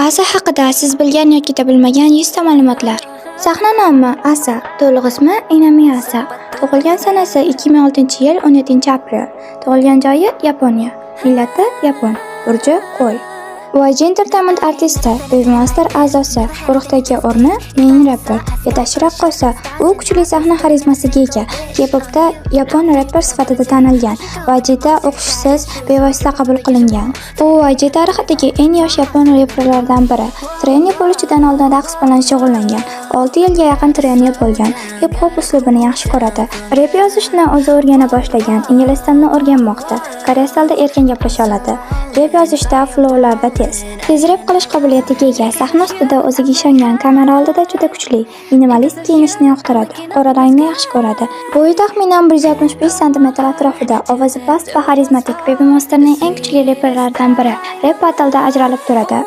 Asa haqida siz bilgan yoki bilmagan 100 ta ma'lumotlar. Sahna nomi Asa, to'liq ismi Inami Asa. Tug'ilgan sanasi 2006-yil 17-aprel. Tug'ilgan joyi Yaponiya. Millati Yapon. Burji Qo'y. YG Entertainment artisti, Baby Monster a'zosi. Guruhdagi o'rni main rapper. Yetakchi raqqosa. U kuchli sahna xarizmasiga ega. K-popda Yapon rapper sifatida tanilgan. YGda o'qishsiz bevosita qabul qilingan. U YG tarixidagi eng yosh yapon rapperlardan biri. Trener bo'lishidan oldin raqs bilan shug'ullangan. 6 yilga yaqin trener bo'lgan. Hip-hop uslubini yaxshi ko'radi. Rap yozishni o'zi o'rgana boshlagan. Ingliz tilini o'rganmoqda. Koreys tilida erkin gaplasha oladi. Rap yozishda flowlarda tez rap qilish qobiliyatiga ega. Sahna ustida o'ziga ishongan, kamera oldida juda kuchli. Minimalist kiyinishni yoqtiradi. Qora rangni yaxshi ko'radi. Bo'yi taxminan 165 cm atrofida. Ovozi past va xarizmatik. Baby Monsterning eng kuchli rapperlaridan biri. Rap battleda ajralib turadi.